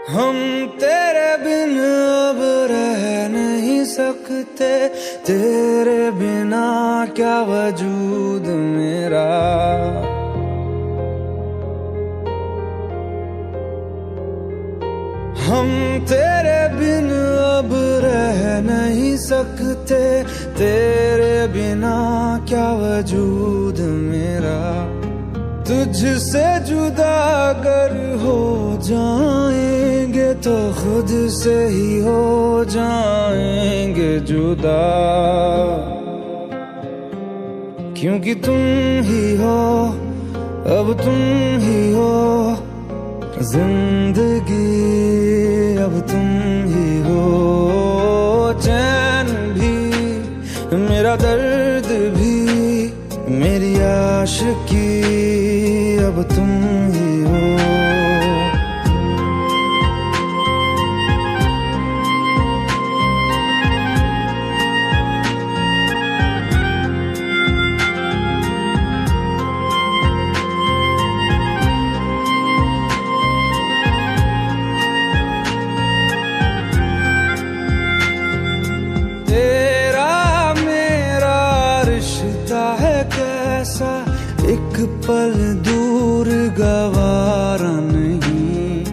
हम तेरे बिन अब रह नहीं सकते, तेरे बिना क्या वजूद मेरा। हम तेरे बिन अब रह नहीं सकते, तेरे बिना क्या वजूद मेरा। तुझसे जुदा अगर हो जाएंगे तो खुद से ही हो जाएंगे जुदा, क्योंकि तुम ही हो, अब तुम ही हो जिंदगी, अब तुम ही हो। चैन भी, मेरा दर्द भी, मेरी आशिकी, अब तुम ही हो। एक पल दूर गवारा नहीं,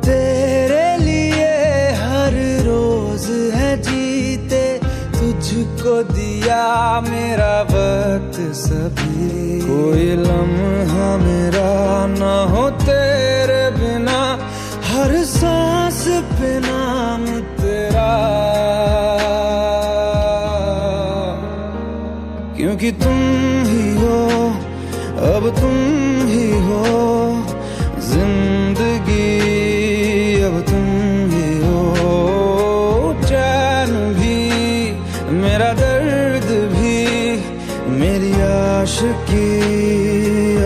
तेरे लिए हर रोज है जीते, तुझको दिया मेरा वक्त सभी। कोई लम्हा मेरा ना हो तेरे बिना, हर सांस पे नाम तेरा, क्योंकि तुम ही हो, अब तुम ही हो जिंदगी, अब तुम ही हो। चैन भी, मेरा दर्द भी, मेरी आशिकी,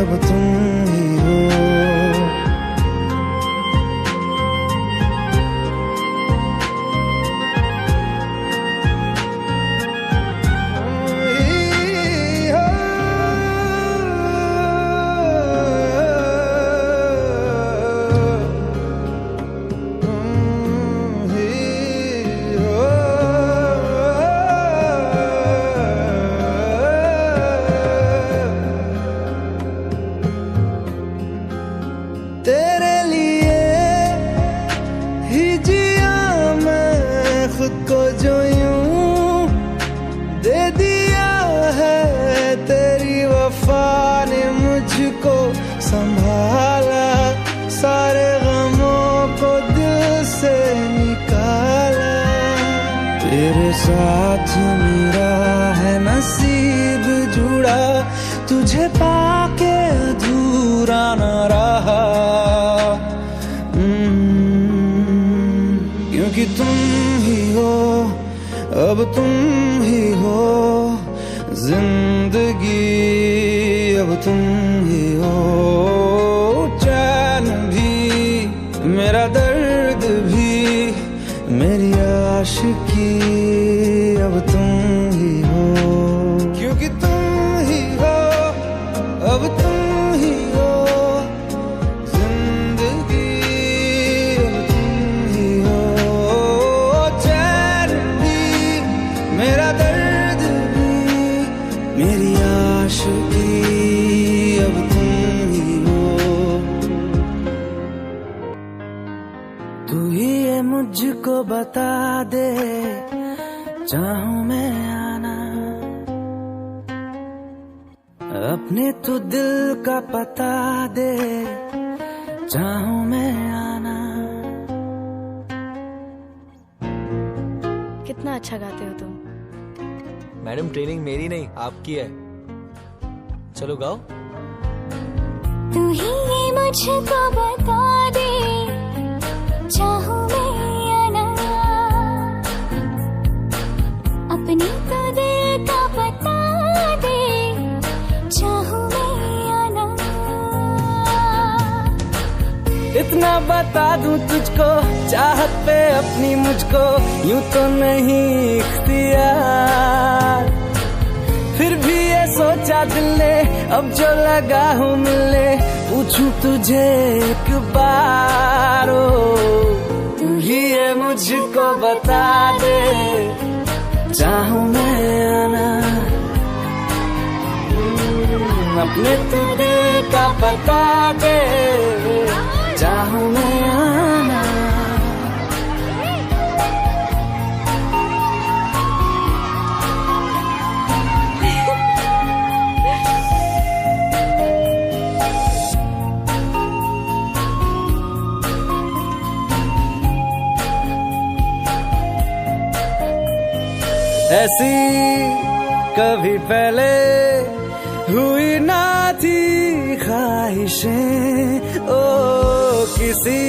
अब तुम ही हो। तेरे लिए ही जिया मैं खुद को, जो यूं दे दिया है तेरी वफा ने मुझको संभाला, सारे गमों को दिल से निकाला। तेरे साथ मेरा है नसीब जुड़ा, तुझे पाके अधूरा न रहा, क्योंकि तुम ही हो, अब तुम ही हो जिंदगी, अब तुम ही हो। चैन भी, मेरा दर्द भी, मेरी आशिकी, अब तुम ही हो, क्योंकि तुम ही हो, अब तुम ही हो जिंदगी, अब तुम ही हो। चैन भी, मेरा दर्द भी, मेरी आशिकी, अब तुम ही हो। तू ही ये मुझको बता दे, चाहूं मैं आना, अपने तू दिल का पता दे, चाहूं मैं आना। कितना अच्छा गाते हो तुम। मैडम ट्रेनिंग मेरी नहीं आपकी है, चलो गाओ। तू ही ये मुझको बता दे, चाहूं मैं आना, अपनी तो दिल का पता दे, चाहूं मैं आना। इतना बता दूं तुझको, चाहत पे अपनी मुझको यूं तो नहीं इख्तियार, फिर भी ये सोचा दिल ने अब जो लगा हूँ मिलने, पूछूं तुझे एक बार। मुझको बता दे, चाहूं मैं आना अपने तू दिल का बता दे, चाहूं मैं आना। ऐसी कभी पहले हुई ना थी ख्वाहिशें, ओ किसी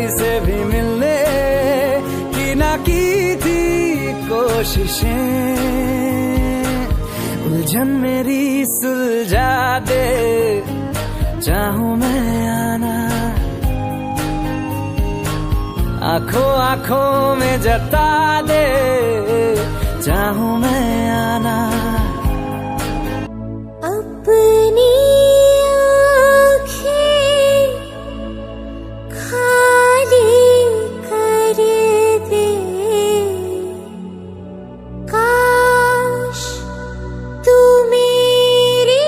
से भी मिलने की ना की थी कोशिशें, उलझन मेरी सुलझा दे, चाहूं मैं आना आंखों आंखों में जता दे, चाहूं मैं आना। अपनी आँखें खाली कर दे, काश तू मेरी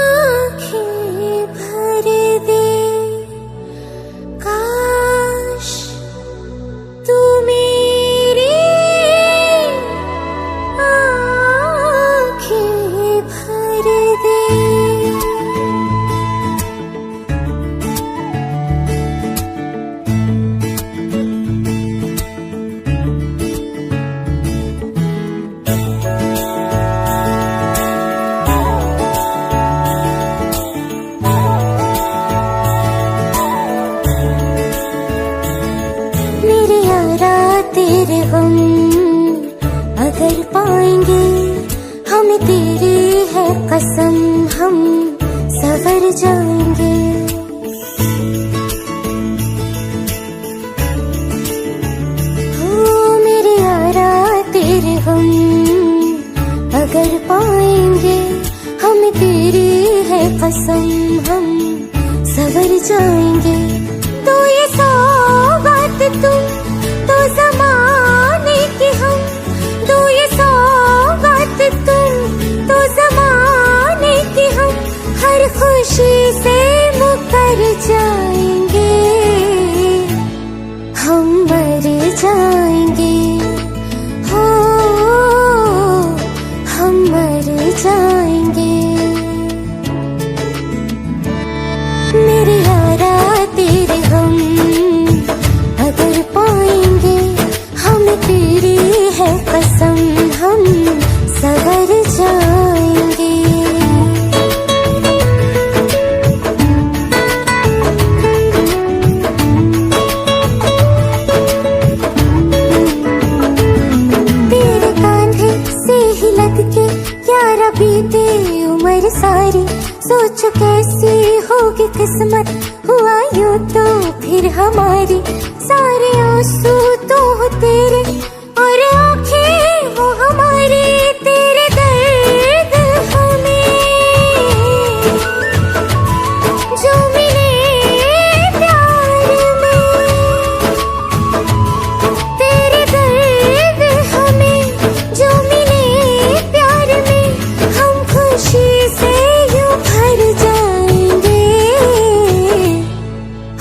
आँखें भर दे, काश तू मेरी आँखें भर दे। मेरे यारा तेरे हम अगर पाएंगे, हमें तेरी है कसम, हम सवर जाएंगे। हो मेरे यारा तेरे हम अगर पाएंगे, हमें तेरी है कसम, हम सवर जाएंगे। तो ये सौगात तुम तो ज़माने की हम, तो ये सौगात तुम तो ज़माने की हम, हर खुशी से मुकर जाएंगे, हम मर जाएंगे, हो हम मर जाएंगे। मेरे यारा तेरे हम अगर पाएंगे, हमें तेरी है कसम, हम सवर जाएंगे। तेरे कांधे से ही लग के यारा बीते उम्र सारी, सोचो कैसी होगी किस्मत, हुआ यूं तो फिर हमारी। सारे आंसू तो हो तेरे और आंखें हो हमारी, तेरे दर्द हमें जो मिले प्यार में, तेरे दर्द हमें जो मिले प्यार में, हम खुशी से यूं भर जाएंगे,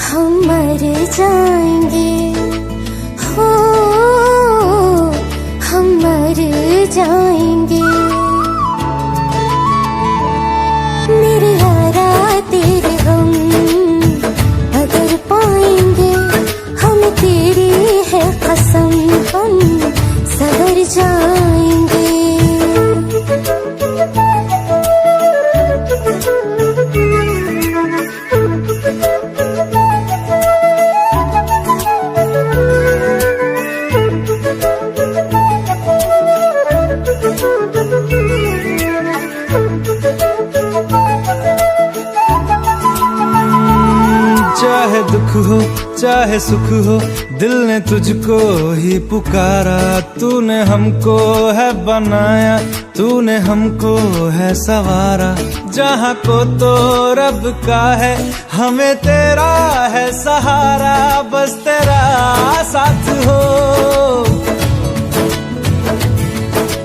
हम मर जाएंगे, हो हम मर जाएंगे। मेरे यारा तेरे हम अगर पाएंगे, हमें तेरी है कसम, हम सवर जाएंगे। चाहे चाहे दुख हो चाहे सुख हो, दिल ने तुझको ही पुकारा। तूने हमको है बनाया, तूने हमको है सवारा। जहाँ को तो रब का है, हमें तेरा है सहारा। बस तेरा साथ हो,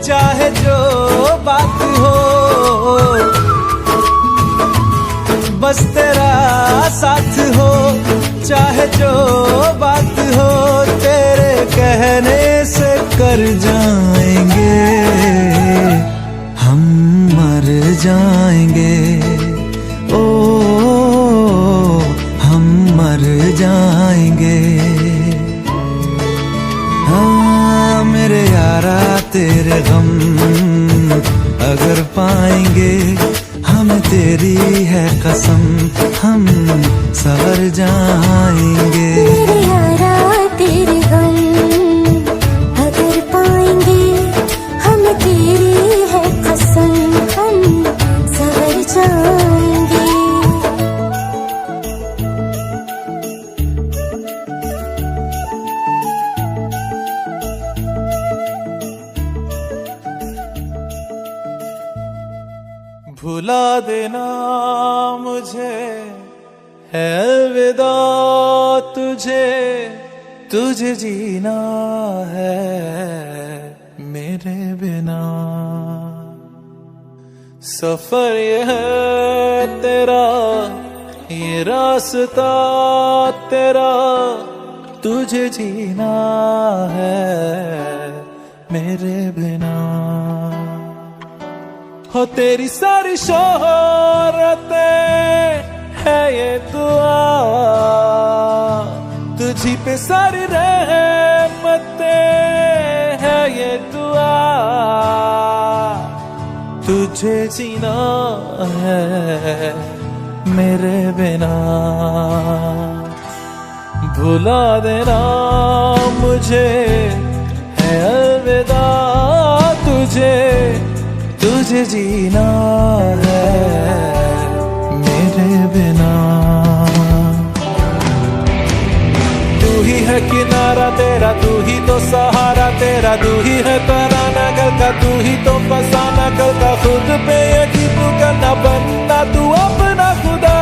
चाहे जो बात हो, बस तेरा साथ हो, चाहे जो बात हो। तेरे कहने से कर जाएंगे, हम मर जाएंगे। ओ हम मर जाएंगे। हाँ मेरे यारा तेरे गम अगर पाएंगे, हमें तेरी है कसम, हम सवर जाएंगे। मेरे यारा तेरे गम अगर पाएंगे, हमें तेरी है कसम, हम सवर जाएंगे। भुला देना मुझे है अलविदा तुझे, तुझे जीना है मेरे बिना। सफर ये है तेरा, ये रास्ता तेरा, तुझे जीना है मेरे बिना। हो तेरी सारी शोहरतें है ये दुआ, तुझी पे सारी रहमतें है ये दुआ। तुझे जीना है मेरे बिना। भुला देना मुझे है अलविदा तुझे, तुझे जीना है मेरे बिना। तू ही है किनारा तेरा, तू ही तो सहारा तेरा, तू ही है तराना गल का, तू ही तो फसाना कल का। खुद पे यकीन तू करना, बनना तू अपना खुदा।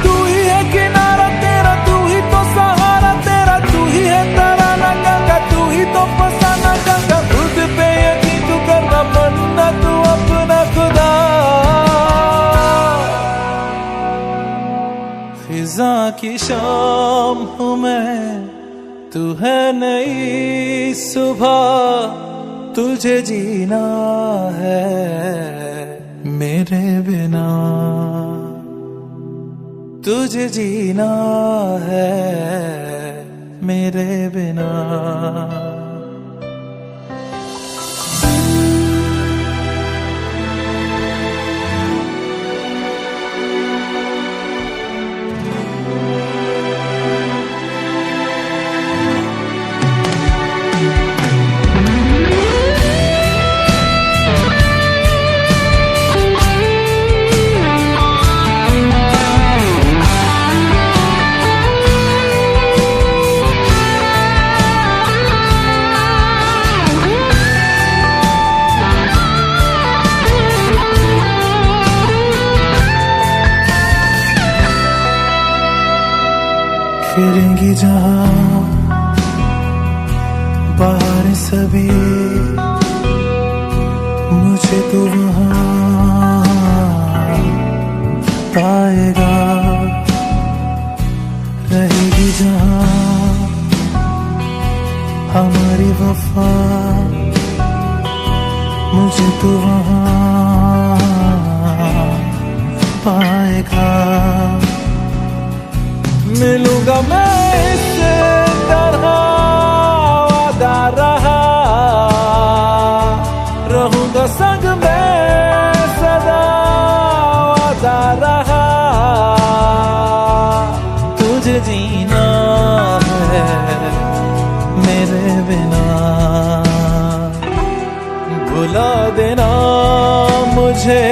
तू ही है किनारा तेरा, तू ही तो सहारा तेरा, तू ही है तराना गल का, तू ही तो फसाना कल का। खुद पे यकीन तू करना, बनना तू अपना खुदा। फिजा की शाम हूँ मैं, तू है नई सुबह, तुझे जीना है मेरे बिना। तुझे जीना है मेरे बिना। फिरेंगी जहाँ बाहर सभी, मुझे तो वहाँ पाएगा। रहेगी जहाँ हमारी वफा, मुझे तो वहाँ पाएगा। मिलूंगा मैं इससे तरह वादा रहा, रहूंगा संग में सदा वादा रहा। तुझे जीना है मेरे बिना। भुला देना मुझे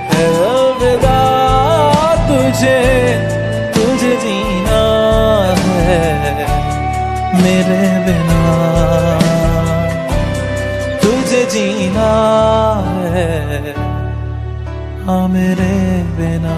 है अलविदा तेरे बिना तुझे जीना है हाँ मेरे बिना।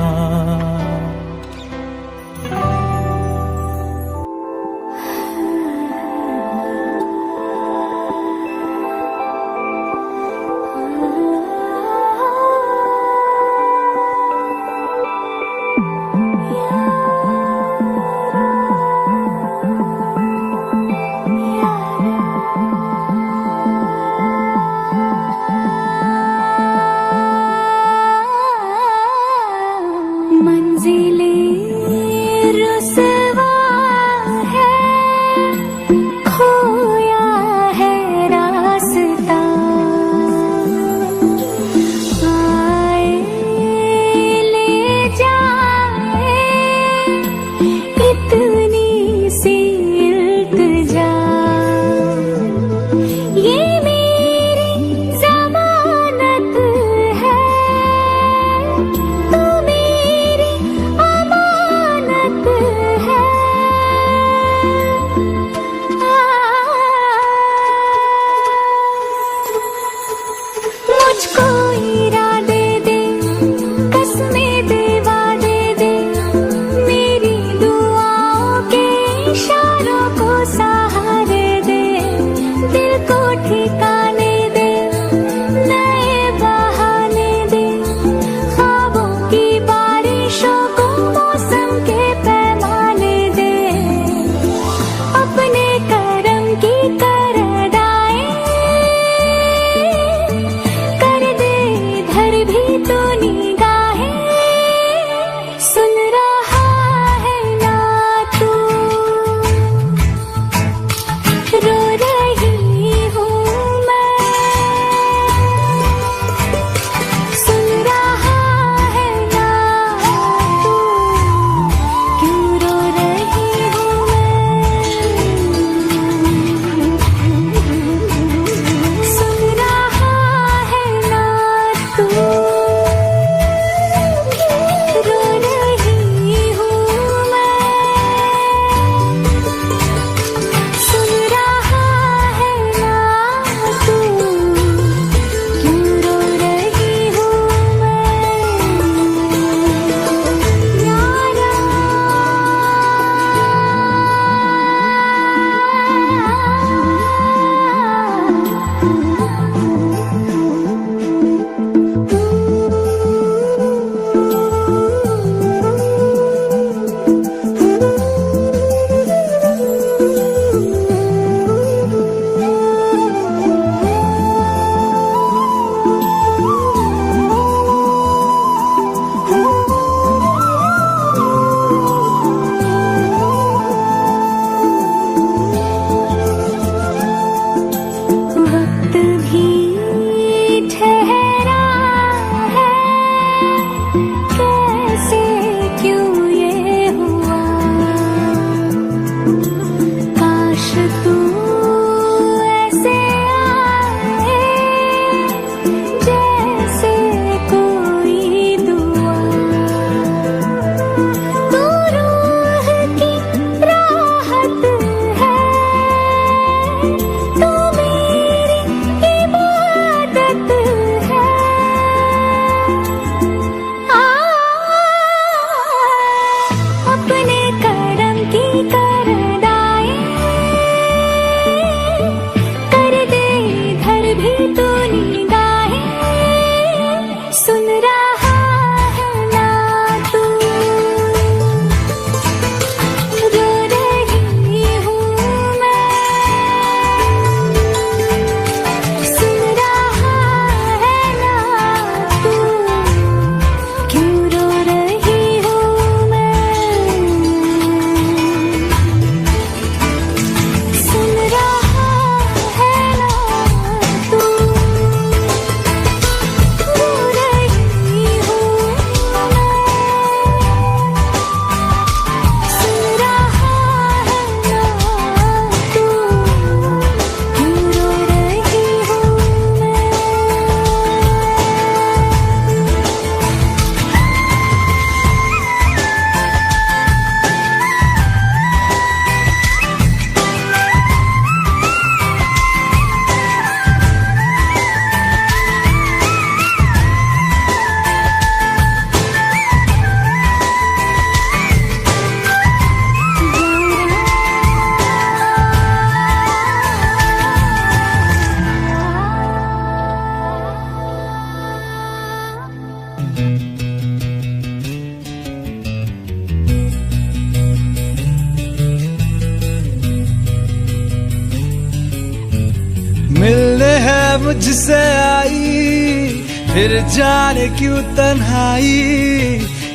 मुझसे आई, फिर जाने क्यों तन्हाई,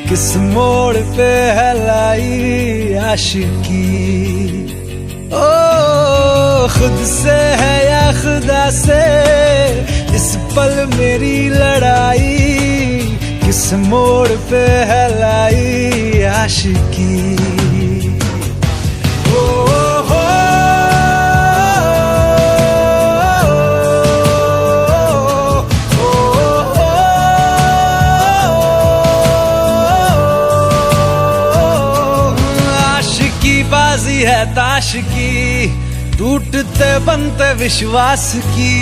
किस मोड़ पे है लाई आशिकी। ओ खुद से है या खुदा से, इस पल मेरी लड़ाई, किस मोड़ पे है लाई आशिकी। ओ हो आशिकी बाजी है ताश की, टूटते बनते विश्वास की।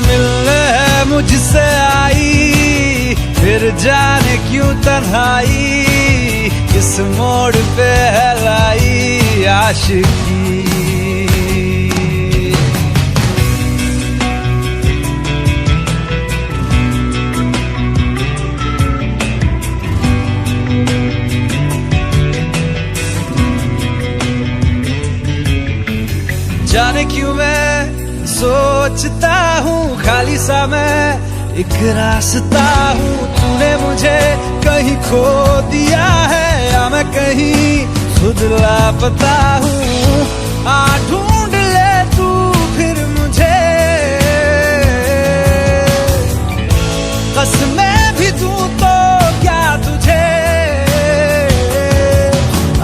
मिलने है मुझसे आई, फिर जाने क्यों तन्हाई, किस मोड़ पे है लाई आशिकी। जाने क्यों मैं सोचता हूँ खाली सा मैं एक रास्ता हूँ, तूने मुझे कहीं खो दिया है या मैं कहीं खुद लापता हूँ। आ ढूंढ ले तू फिर मुझे, कसमें भी दूं तो क्या तुझे।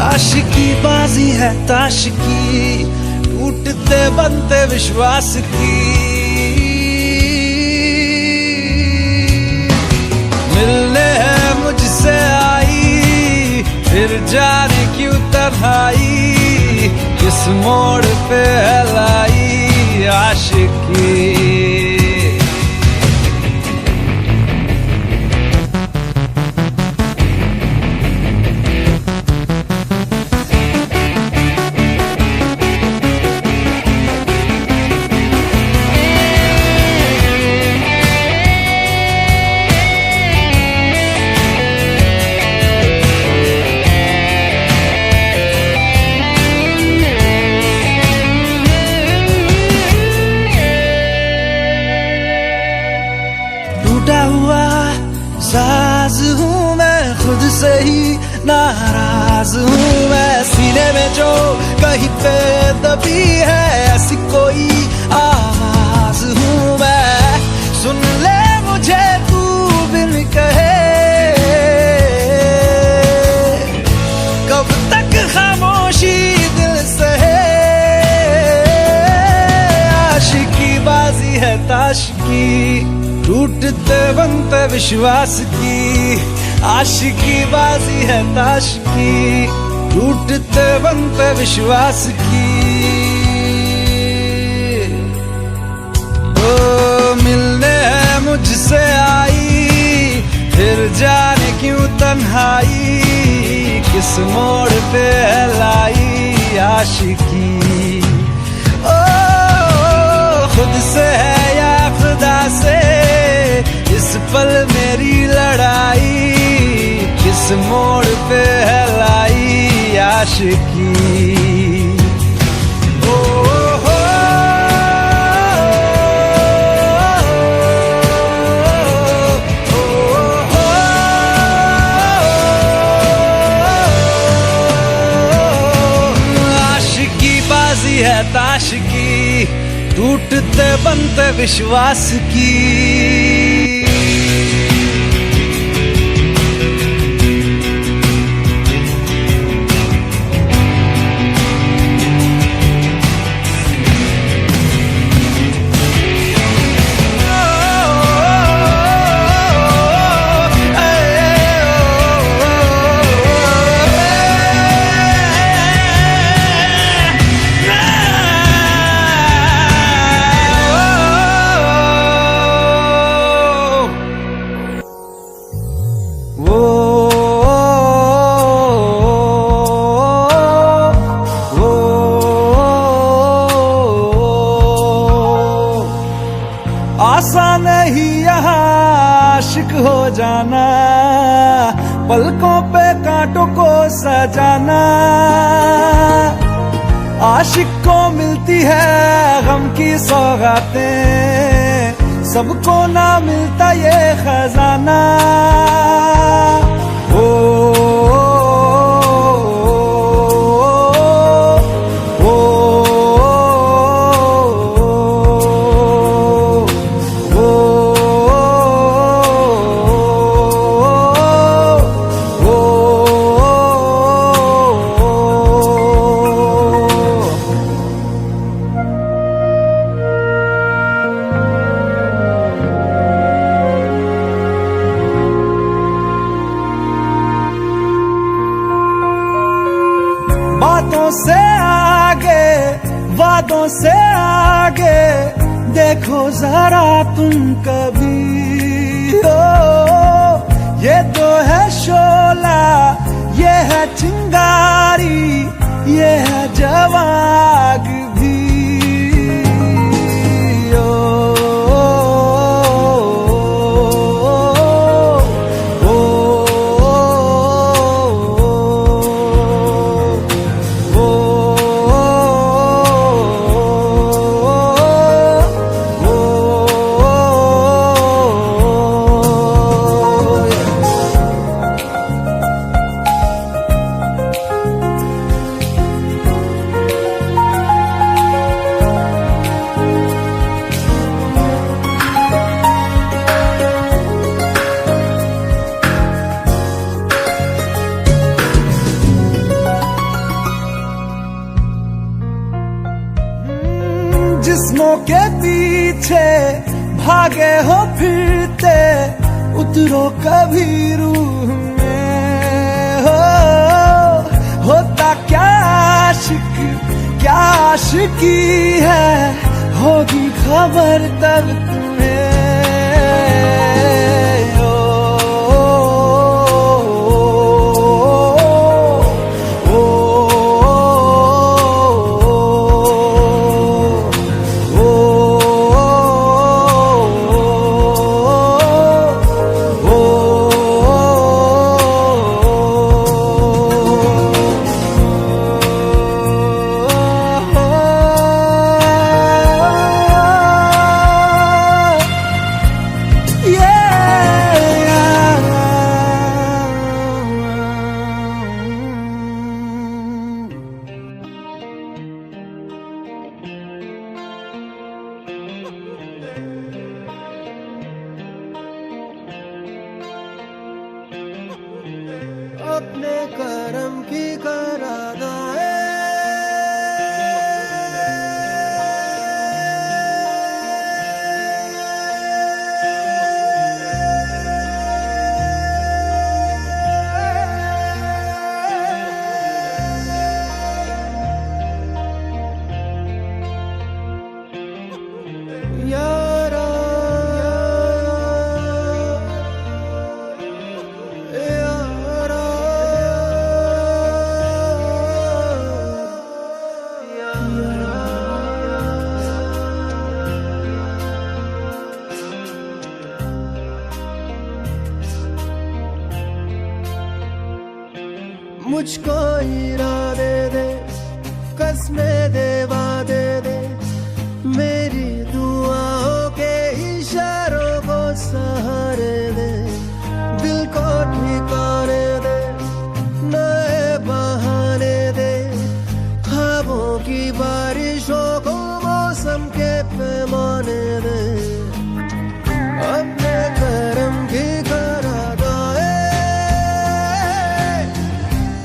आशिकी बाजी है ताश की, टूटते बनते विश्वास की। मिलने है मुझसे आई, फिर जाने क्यों तन्हाई, किस मोड़ पे है लाई आशिकी। टूटा हुआ साज हूँ मैं, खुद से ही नाराज हूँ मैं। सीने में जो कहीं पे दबी है ऐसी कोई आवाज हूँ मैं। सुन ले मुझे तू बिन कहे, कब तक खामोशी दिल सहे। आशिकी बाजी है ताश की, टूटते बनते विश्वास की। आशिकी बाजी है ताश की, टूटते बनते विश्वास की। ओ मिलने है मुझसे आई, फिर जाने क्यों तन्हाई, किस मोड़ पे है लाई आशिकी। ओ खुद से है या खुदा से, इस पल मेरी लड़ाई, किस मोड़ पे है लाई आशिकी। ओ हो आशिकी बाजी है ताश की, टूटते बनते विश्वास की। आसान नहीं यहाँ आशिक हो जाना, पलकों पे कांटों को सजाना। आशिक सबको मिलती है गम की सौगातें, सबको ना मिलता ये खजाना। ओ, ओ, बातों से आगे, वादों से आगे देखो जरा तुम कभी। ओ, ये तो है शोला, ये है चिंगारी, ये है जवाग भी। ओ, जिस्मों के पीछे भागे हो फिरते, उतरो कभी रूह में। होता क्या आशिक, क्या आशिकी है, होगी खबर तब तुम्हें। अपने करम की करादाए, यारा मुझको इरादे दे, कसमें दे, वादे दे, मेरी दुआओं के इशारों को सहारे दे, दिल को ठिकाने दे, नए बहाने दे, ख्वाबों की बारिशों को मौसम के पैमाने दे। अपने करम की करादाए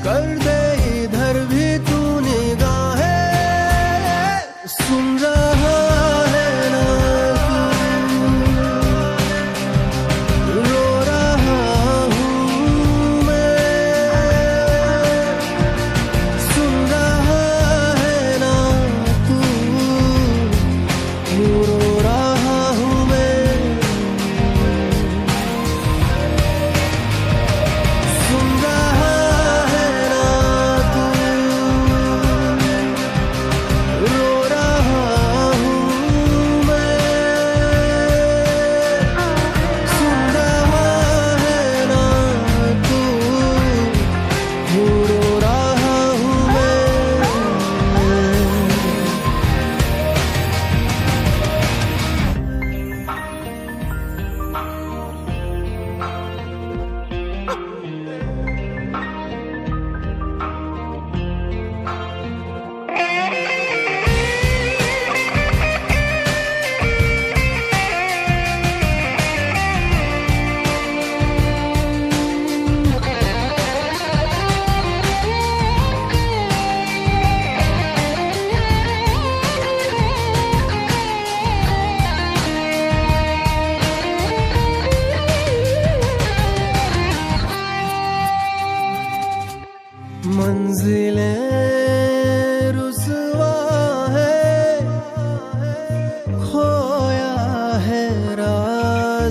कर दे, इधर भी तू निगाहें, सुन रहा है ना तू, रो रहा हूँ मैं, सुन रहा है ना तू, रो रहा हूँ।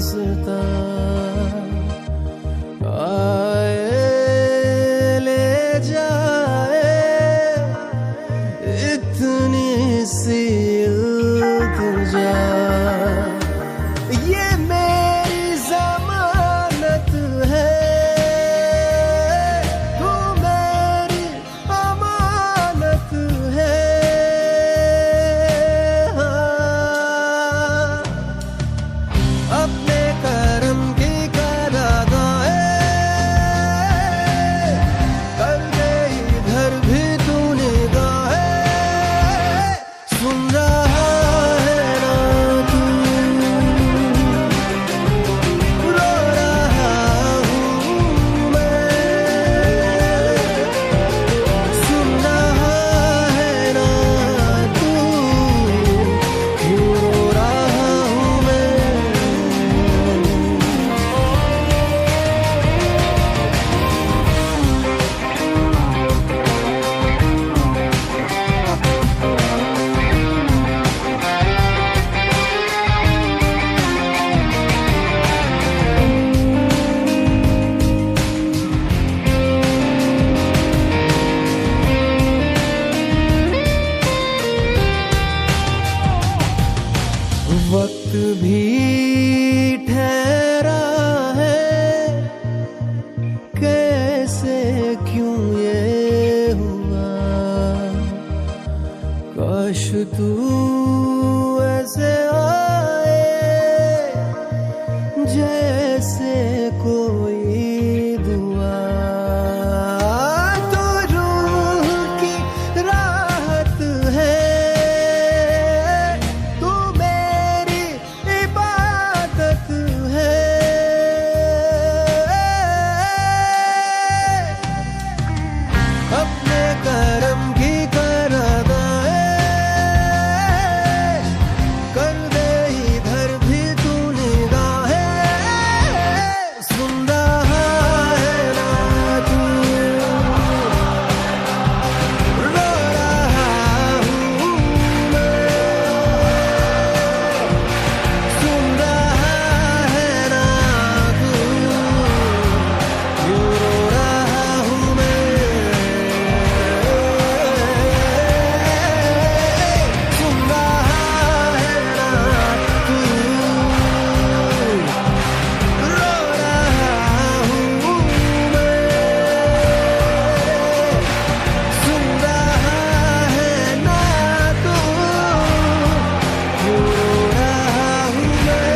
रास्ता आए ले जाए इतनी सी इल्तिजा ये मेरी जमानत है तू मेरी अमानत है हाँ। अपने करम की करादाए कर दे इधर भी तू निगाहें सुन रहा है ना तू रो रहा हूँ मैं सुन रहा है ना तू क्यों रो रहा हूँ मैं वक्त भी ठहरा है कैसे क्यों ये हुआ काश तू ऐसे आए जैसे कोई दुआ तो रूह की राहत है तू मेरी इबादत है अपने करम की करादाए कर दे इधर भी तू निगाहें सुन रहा है ना तू रो रहा हूँ मैं सुन रहा है ना तू क्यों रो रहा हूँ मैं सुन रहा है ना तू रो रहा हूँ मैं सुन रहा है ना तू क्यों रो रहा हूँ मैं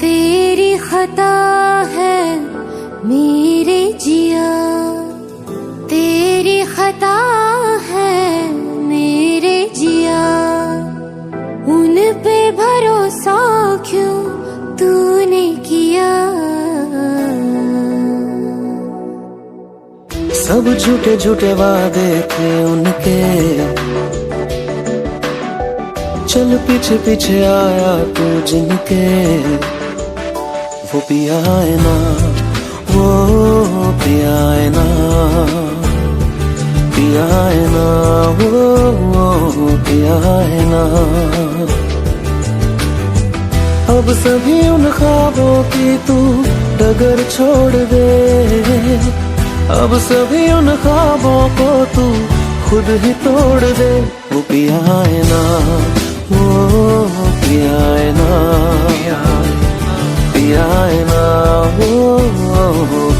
तेरी खता है मेरे जिया तेरी खता है मेरे जिया उन पे भरोसा क्यों तूने किया सब झूठे झूठे वादे थे उनके चल पीछे पीछे आया तू जिनके वो पिया है ना वो पिया है ना पिया है ना वो पिया है ना अब सभी उन ख्वाबों की तू डगर छोड़ दे अब सभी उन ख्वाबों को तू खुद ही तोड़ दे वो पिया है ना वो पिया है ना पिया है ना वो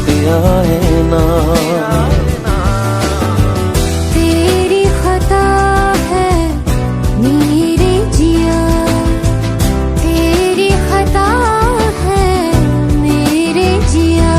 पिया है ना तेरी खता है मेरे जिया तेरी खता है मेरे जिया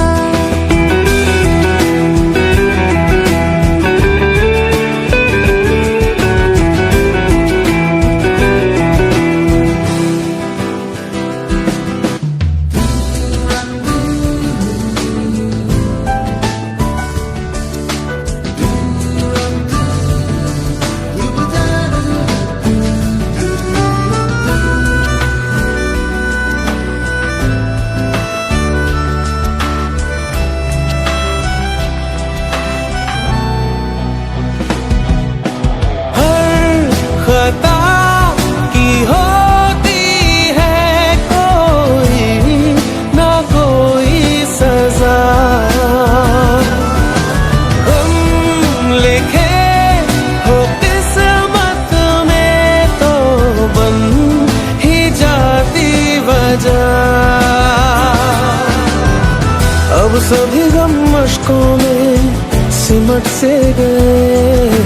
अब सभी गम मशकों में सिमट से गए,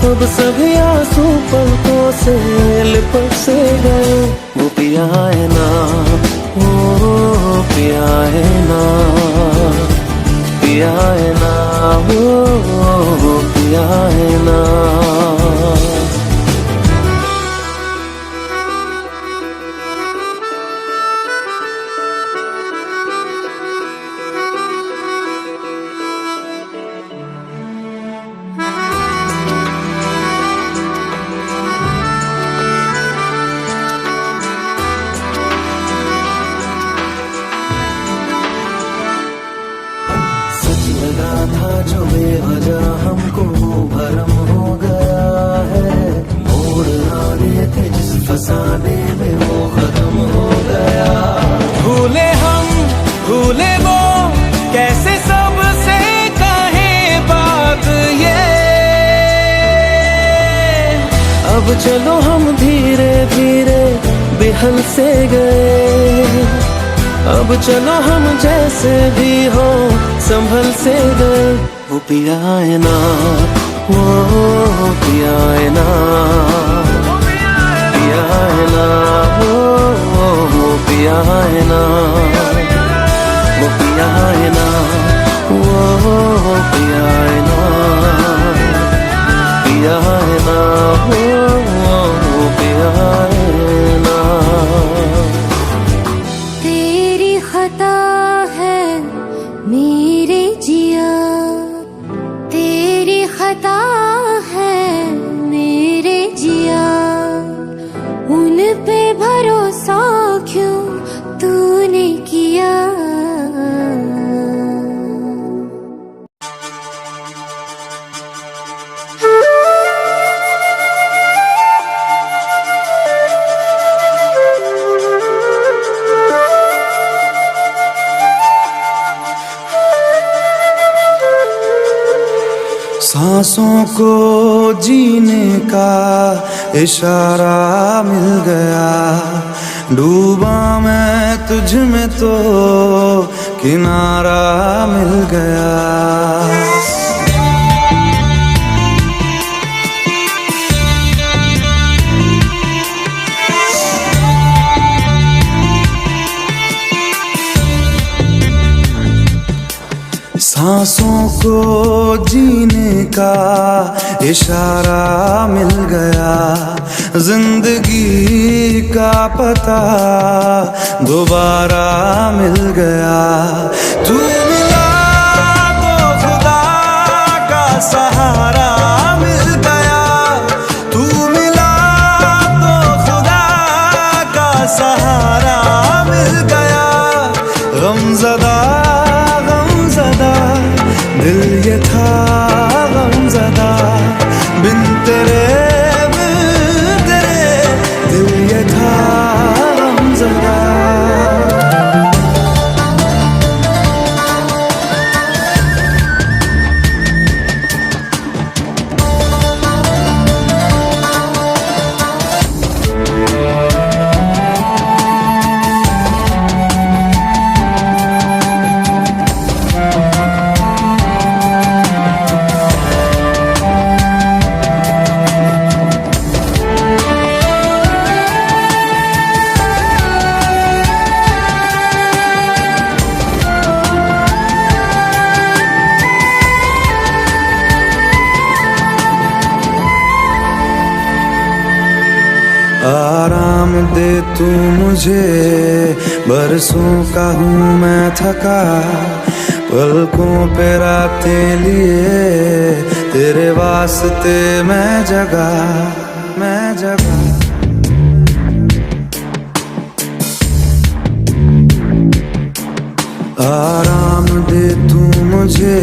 अब सभी आंसू पलकों से लिपट से गए। वो पिया है ना, वो पिया है ना, पिया है ना, वो पिया है ना। लगा था जो बेवजह हमको भरम हो गया है, मोड़ आने थे जिस फसाने में वो खत्म हो गया। भूले हम भूले वो, कैसे सबसे कहे बात ये। अब चलो हम धीरे धीरे बेहल से गए, अब चलो हम जैसे भी हो संभल से गए। वो पिया है ना, वो पिया है ना, पिया है ना, वो पिया है ना, वो पिया है ना, वो पिया है ना, पिया है ना, वो पिया है ना। खता है मेरे जिया, तेरी खता है मेरे जिया, उन पे भरोसा क्यों तूने किया। सांसों को जीने का इशारा मिल गया, डूबा मैं तुझ में तो किनारा मिल गया। सांसों को जीने का इशारा मिल गया, जिंदगी का पता दोबारा मिल गया। तू मिला तो खुदा का सहारा मिल गया, तू मिला तो खुदा का सहारा मिल गया। गमज़दा दिल ये था गमज़दा, बिन तेरे दिल ये था गमज़दा। आराम दे तू मुझे, बरसों का हूँ मैं थका, पलकों पे रातें लिए तेरे वास्ते मैं जगा, मैं जगा। आराम दे तू मुझे,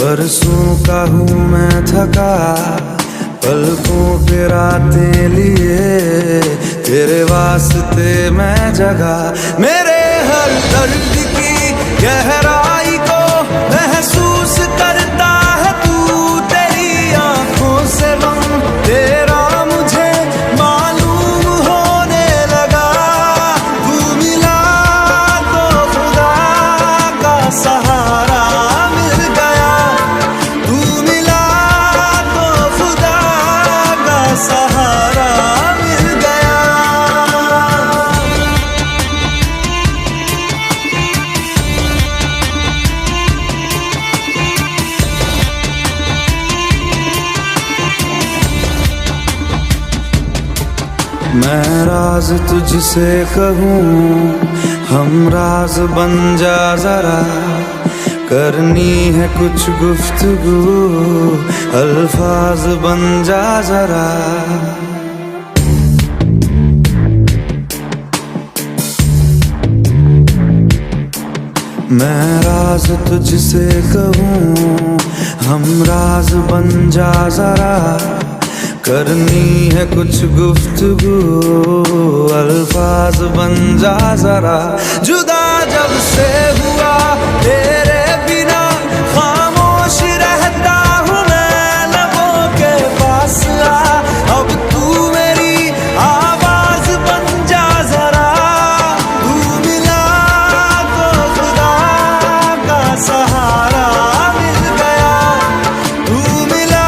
बरसों का हूँ मैं थका, पलकों पे रातें लिए तेरे वास्ते मैं जगा। मेरे हर दर्द की गहराई को महसूस करता है तू, तेरी आंखों से गम तेरा मुझे मालूम होने लगा। तू मिला तो खुदा का मैं राज तुझसे कहूँ, हम राज बन जा जरा, करनी है कुछ गुफ्तगू, अल्फाज बन जा जरा। मैं राज तुझसे कहूँ, हम राज बन जा जरा, करनी है कुछ गुफ्तगू, अल्फाज बन जा जरा। जुदा जब से हुआ तेरे बिना, खामोश रहता हूँ मैं, लबों के पास आ, अब तू मेरी आवाज बन जा जरा। तू मिला तो खुदा का सहारा मिल गया, तू मिला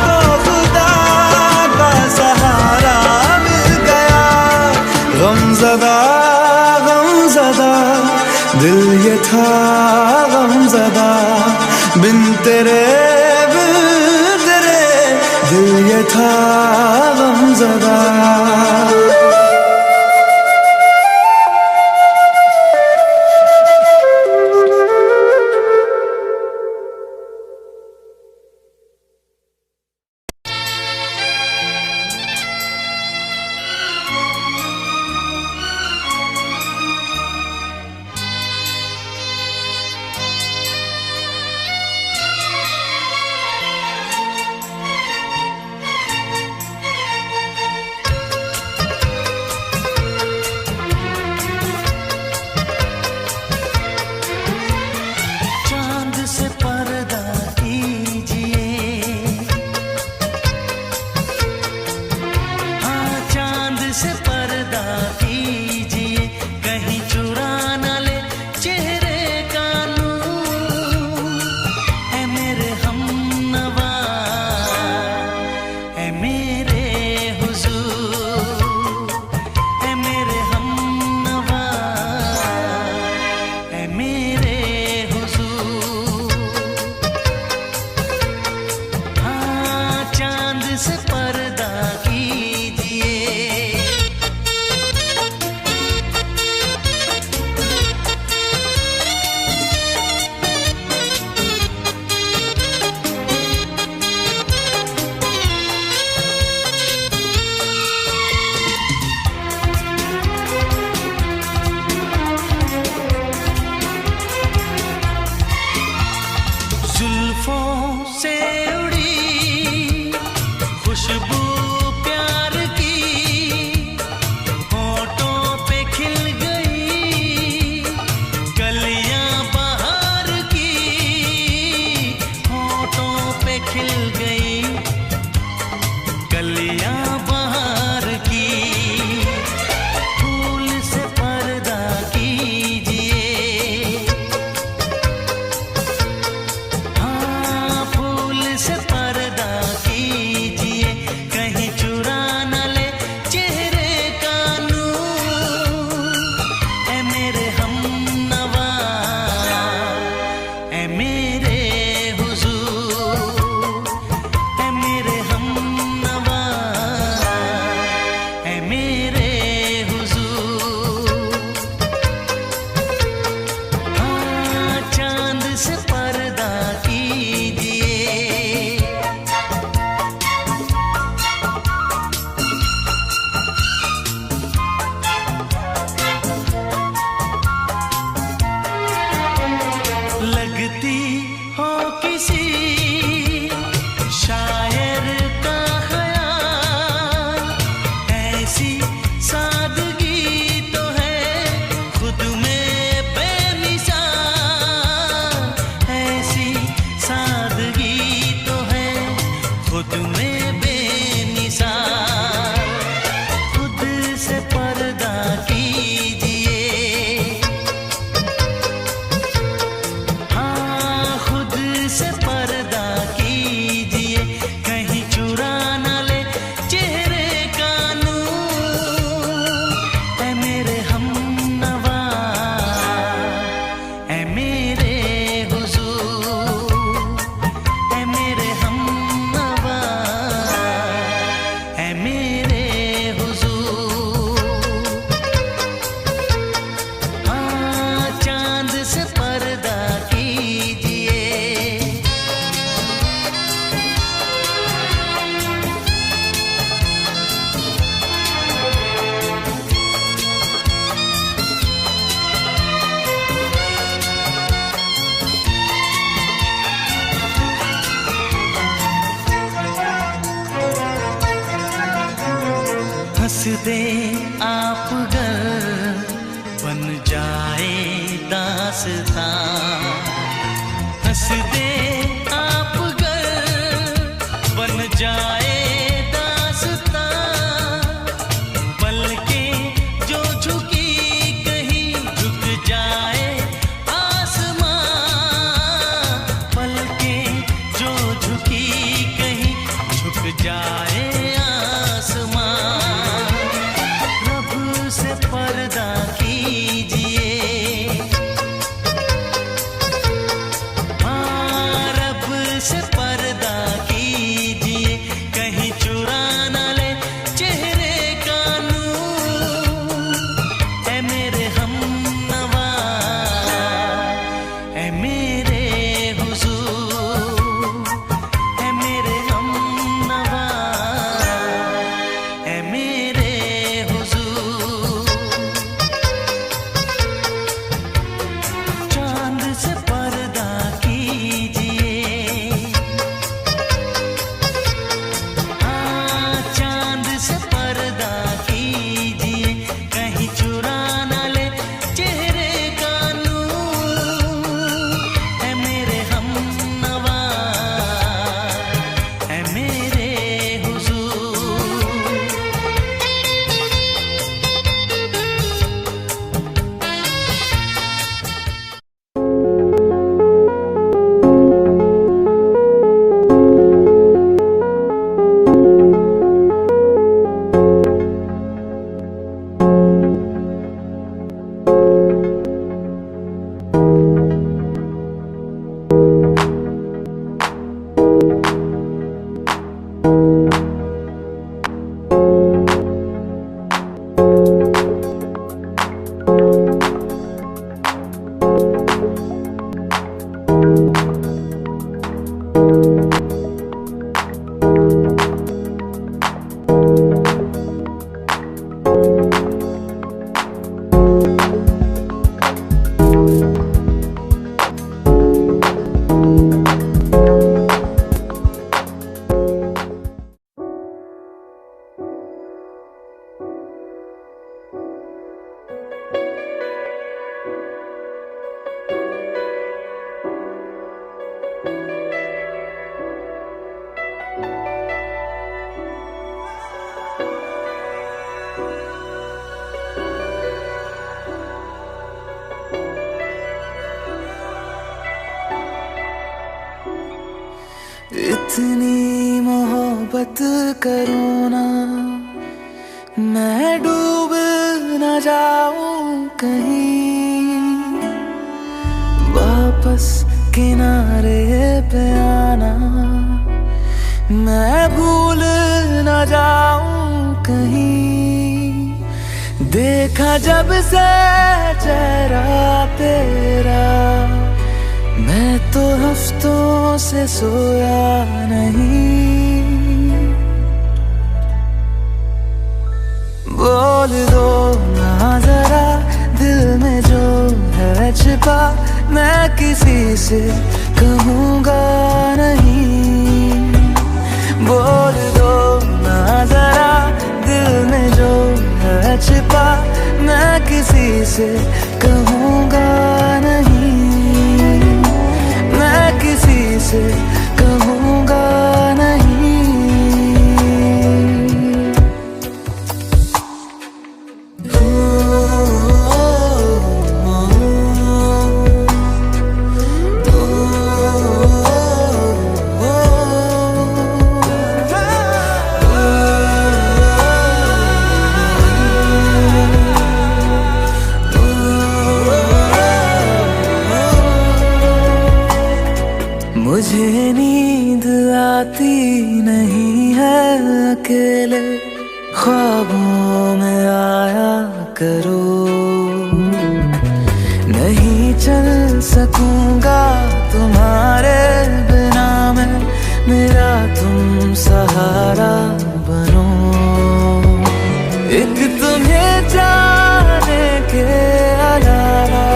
तो खुदा का सहारा मिल गया। गमज़दा गमज़दा दिल ये था गमज़दा, बिन तेरे दिल ये था गमज़दा। दे आप गर बन जाए दास्तां, हंस दे आप गर बन जाए दास्तां, पलकें जो झुकी कहीं झुक जाए आसमां, पलकें जो झुकी कहीं झुक जाए आसमां, रब से पर्दा कीजिए, हाँ रब से पर्दा कीजिए, कहीं चुरा न ले चेहरे का नूर, ऐ मेरे हमनवा, ऐ मेरे हुजूर, ऐ मेरे हमनवा, ऐ मेरे हुजूर, चांद से पर्दा कीजिए, हाँ चांद से पर्दा कीजिए, कहीं चुरा न ले चेहरे का नूर, ऐ मेरे हमनवा, ऐ मेरे हुजूर। इतनी मोहब्बत करो ना, मैं डूब न जाऊं कहीं, वापस किनारे पे आना, मैं भूल न जाऊं कहीं, देखा जब से चेहरा तेरा, मैं तो हफ्तों से सोया नहीं, बोल दो ना जरा दिल में जो है छिपा, मैं किसी से कहूँगा नहीं, बोल दो ना जरा दिल में जो है छिपा, मैं किसी से कहूँगा नहीं, मैं किसी से कहूँगा नहीं। मुझे नींद आती नहीं है अकेले, ख्वाबों में आया करो, नहीं चल सकूंगा तुम्हारे बिना मैं, मेरा तुम सहारा बनो, एक तुम्हें जाने के अलावा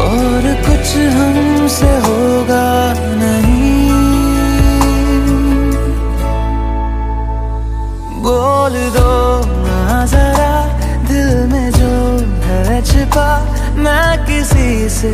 और कुछ हमसे होगा नहीं, बोल दो छुपा मैं किसी से